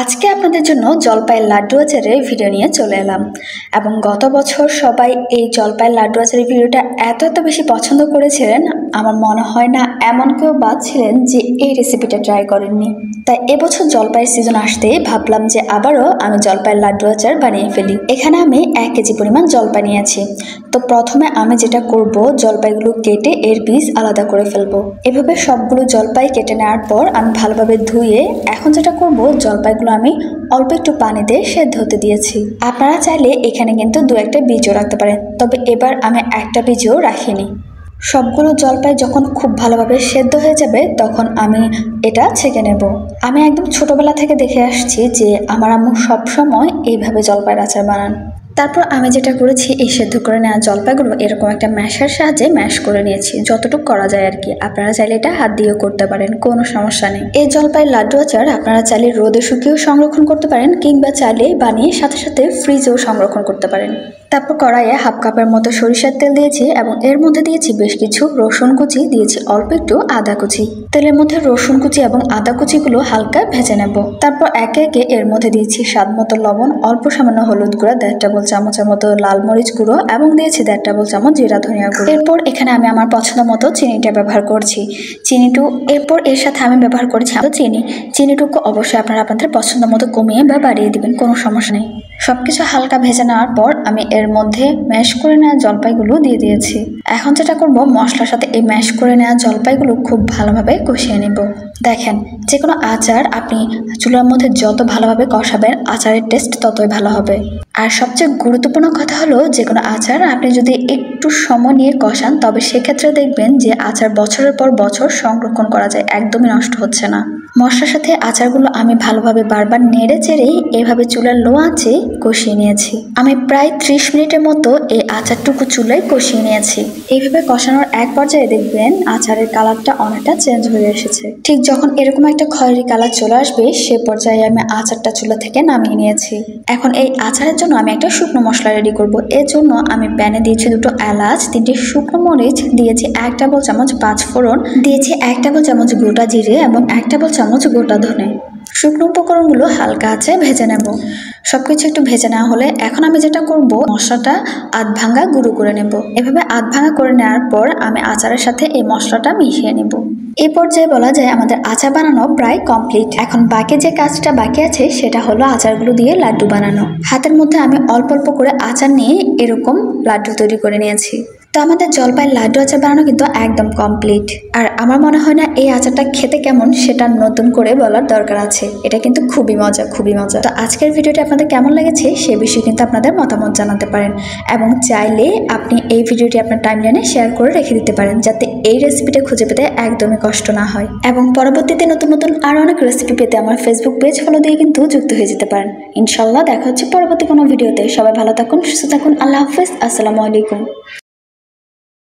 আজকে আপনাদের জন্য জলপাইয়ের লাড্ডু আচারের ভিডিও নিয়ে চলে এলাম এবং গত বছর সবাই এই জলপাইয়ের লাড্ডু আচারের ভিডিওটা এত বেশি পছন্দ করেছিলেন। আমার মনে হয় না এমন কেউ বাদ ছিলেন যে এই রেসিপিটা ট্রাই করেননি। তাই এবছর জলপাইয়ের সিজন আসতেই ভাবলাম যে আবারও আমি জলপাইয়ের লাড্ডু আচার বানিয়ে ফেলি। এখানে আমি 1 কেজি পরিমাণ জলপাই নিয়েছি। তো প্রথমে আমি যেটা করব, জলপাইগুলো কেটে এর বীজ আলাদা করে ফেলবো। এভাবে সবগুলো জলপাই কেটে নেওয়ার পর আমি ভালোভাবে ধুয়ে এখন যেটা করব, জলপাইগুলো আমি অল্প একটু পানি দিয়ে সেদ্ধ হতে দিয়েছি। আপনারা চাইলে এখানে কিন্তু 2-1টা বীজও রাখতে পারেন, তবে এবার আমি একটা বীজও রাখিনি। সবগুলো জলপাই যখন খুব ভালোভাবে সেদ্ধ হয়ে যাবে তখন আমি এটা ছেঁকে নেব। আমি একদম ছোটবেলা থেকে দেখে আসছি যে আমার আম্মু সবসময় এইভাবে জলপাইয়ের আচার বানান। তারপর আমি যেটা করেছি, এই সেদ্ধ করে নেওয়া জলপাইগুলো এরকম একটা ম্যাশের সাহায্যে ম্যাশ করে নিয়েছি, যতটুকু করা যায় আর কি। আপনারা চাইলে এটা হাত দিয়েও করতে পারেন, কোনো সমস্যা নেই। এই জলপাইয়ের লাড্ডু আচার আপনারা চাইলে রোদে শুকিয়েও সংরক্ষণ করতে পারেন, কিংবা চাইলে বানিয়ে সাথে সাথে ফ্রিজেও সংরক্ষণ করতে পারেন। তারপর কড়াইয়ে 1/2 কাপের মতো সরিষার তেল দিয়েছি এবং এর মধ্যে দিয়েছি বেশ কিছু রসুন কুচি, দিয়েছি অল্প একটু আদা কুচি। তেলের মধ্যে রসুন কুচি এবং আদা কুচিগুলো হালকা ভেজে নেব। তারপর একে একে এর মধ্যে দিয়েছি স্বাদ মতো লবণ, অল্প সামান্য হলুদ গুঁড়া, 1.5 টেবিল চামচের মতো লাল মরিচ গুঁড়ো এবং দিয়েছি 1.5 টেবিল চামচ জিরা ধনিয়া গুঁড়ো। এরপর এখানে আমি আমার পছন্দ মতো চিনিটা ব্যবহার করছি। এরপর এর সাথে আমি ব্যবহার করেছি চিনিটুকু অবশ্যই আপনারা আপনাদের পছন্দ মতো কমিয়ে বা বাড়িয়ে দিবেন, কোনো সমস্যা নেই। সবকিছু হালকা ভেজে নেওয়ার পর আমি এর মধ্যে ম্যাশ করে নেওয়া জলপাইগুলো দিয়ে দিয়েছি। এখন যেটা করব, মশলার সাথে এই ম্যাশ করে নেওয়া জলপাইগুলো খুব ভালোভাবে কষিয়ে নেব। দেখেন, যে কোনো আচার আপনি চুলার মধ্যে যত ভালোভাবে কষাবেন, আচারের টেস্ট ততই ভালো হবে। আর সবচেয়ে গুরুত্বপূর্ণ কথা হলো, যে কোনো আচার আপনি যদি একটু সময় নিয়ে কষান, তবে সেক্ষেত্রে দেখবেন যে আচার বছরের পর বছর সংরক্ষণ করা যায়, একদমই নষ্ট হচ্ছে না। মশলার সাথে আচারগুলো আমি ভালোভাবে বারবার নেড়ে চেড়ে এভাবে চুলার লো আঁচে কষিয়ে নিয়েছি। আমি প্রায় 30 মিনিটের মতো এই আচারটুকু চুলায় কষিয়ে নিয়েছি। এইভাবে কষানোর এক পর্যায়ে দেখবেন আচারের কালারটা অনেকটা চেঞ্জ হয়ে এসেছে। ঠিক যখন এরকম একটা খয়েরি কালার চলে আসবে, সে পর্যায়ে আমি আচারটা চুলা থেকে নামিয়ে নিয়েছি। এখন এই আচারের জন্য আমি একটা শুকনো মশলা রেডি করব। এর জন্য আমি প্যানে দিয়েছি 2টো এলাচ, 3টে শুকনো মরিচ, দিয়েছি 1 টেবিল চামচ 5 ফোড়ন, দিয়েছি 1 টেবিল চামচ গোটা জিরে এবং 1 টেবিল চামচ গোটা ধনে। শুকনো উপকরণগুলো হালকা আঁচে ভেজে নেব। সবকিছু একটু ভেজে নেওয়া হলে এখন আমি যেটা করব, মশলাটা আধ ভাঙা গুঁড়ো করে নেব। এভাবে আধ ভাঙা করে নেওয়ার পর আমি আচারের সাথে এই মশলাটা মিশিয়ে নেব। এই পর্যায়ে বলা যায় আমাদের আচার বানানো প্রায় কমপ্লিট। এখন বাকি যে কাজটা বাকি আছে সেটা হলো আচারগুলো দিয়ে লাড্ডু বানানো। হাতের মধ্যে আমি অল্প অল্প করে আচার নিয়ে এরকম লাড্ডু তৈরি করে নিয়েছি। তো আমাদের জলপাইয়ের লাড্ডু আচার বানানো কিন্তু একদম কমপ্লিট। আর আমার মনে হয় না এই আচারটা খেতে কেমন সেটা নতুন করে বলার দরকার আছে। এটা কিন্তু খুবই মজা। তো আজকের ভিডিওটা আপনাদের কেমন লেগেছে সে বিষয়ে কিন্তু আপনাদের মতামত জানাতে পারেন, এবং চাইলে আপনি এই ভিডিওটি আপনার টাইমলাইনে শেয়ার করে রেখে দিতে পারেন, যাতে এই রেসিপিটা খুঁজে পেতে একদমই কষ্ট না হয়। এবং পরবর্তীতে নতুন নতুন আরও অনেক রেসিপি পেতে আমার ফেসবুক পেজ ফলো দিয়ে কিন্তু যুক্ত হয়ে যেতে পারেন। ইনশাল্লাহ দেখা হচ্ছে পরবর্তী কোনো ভিডিওতে। সবাই ভালো থাকুন, সুস্থ থাকুন। আল্লাহ হাফিজ। আসসালামু আলাইকুম।